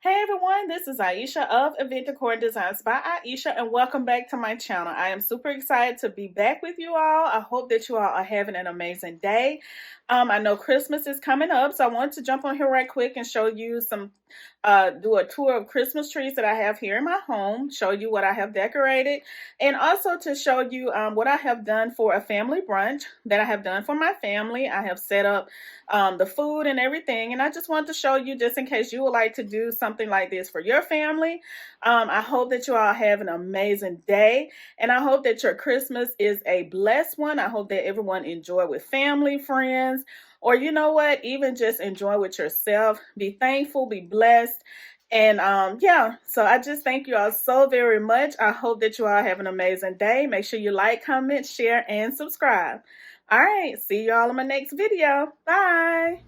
Hey everyone, this is Ieasha of Decor Designs by Ieasha, and welcome back to my channel. I am super excited to be back with you all. I hope that you all are having an amazing day. I know Christmas is coming up, so I wanted to jump on here right quick and show you do a tour of Christmas trees that I have here in my home, show you what I have decorated, and also to show you what I have done for a family brunch that I have done for my family. I have set up the food and everything, and I just wanted to show you just in case you would like to do something like this for your family. I hope that you all have an amazing day, and I hope that your Christmas is a blessed one. I hope that everyone enjoy with family, friends, or you know what, even just enjoy with yourself. Be thankful, be blessed. And yeah, so I just thank you all so very much. I hope that you all have an amazing day. Make sure you like, comment, share, and subscribe. All right, see you all in my next video. Bye.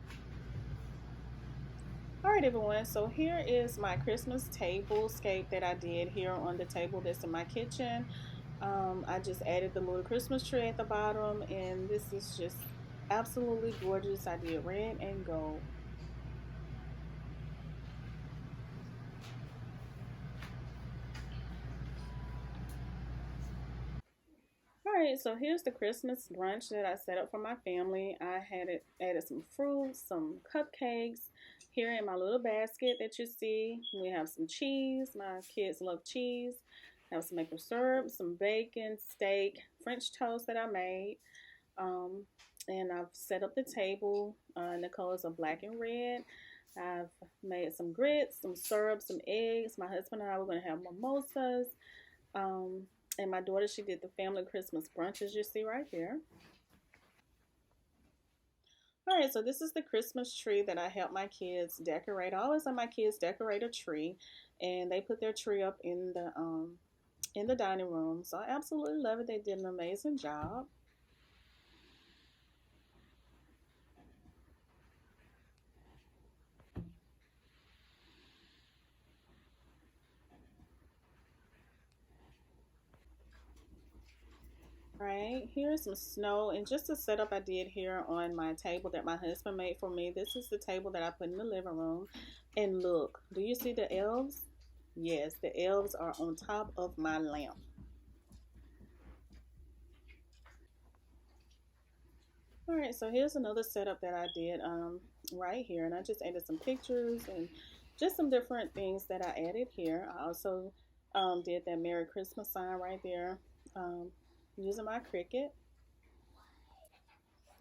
All right, everyone, so here is my Christmas tablescape that I did here on the table that's in my kitchen. I just added the little Christmas tree at the bottom, and this is just absolutely gorgeous. I did red and gold. All right, so here's the Christmas brunch that I set up for my family. I added some fruits, some cupcakes. Here in my little basket that you see, we have some cheese. My kids love cheese. I have some maple syrup, some bacon, steak, French toast that I made. Um, and I've set up the table in the colors of black and red. I've made some grits, some syrup, some eggs. My husband and I were going to have mimosas. Um, and my daughter, she did the family Christmas brunch, as you see right here. All right, so this is the Christmas tree that I helped my kids decorate. I always let my kids decorate a tree, and they put their tree up in the dining room. So I absolutely love it. They did an amazing job. Right, here's some snow, and just a setup I did here on my table that my husband made for me. This is the table that I put in the living room. And look, do you see the elves? Yes, the elves are on top of my lamp. All right, so here's another setup that I did right here, and I just added some pictures and just some different things that I added here. I also did that Merry Christmas sign right there using my Cricut.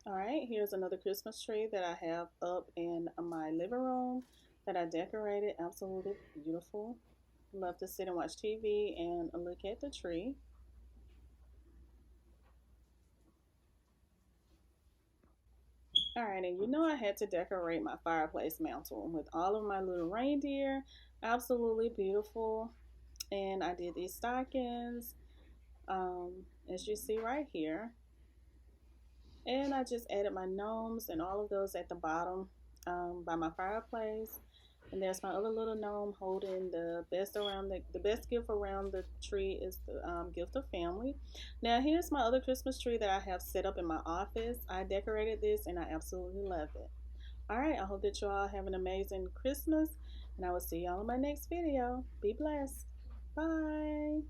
All right, here's another Christmas tree that I have up in my living room that I decorated. Absolutely beautiful. Love to sit and watch TV and look at the tree. All right, and you know I had to decorate my fireplace mantle with all of my little reindeer. Absolutely beautiful. And I did these stockings, as you see right here. And I just added my gnomes and all of those at the bottom by my fireplace. And there's my other little gnome holding the best gift around the tree is the gift of family. Now here's my other Christmas tree that I have set up in my office. I decorated this and I absolutely love it. All right, I hope that you all have an amazing Christmas, and I will see y'all in my next video. Be blessed. Bye.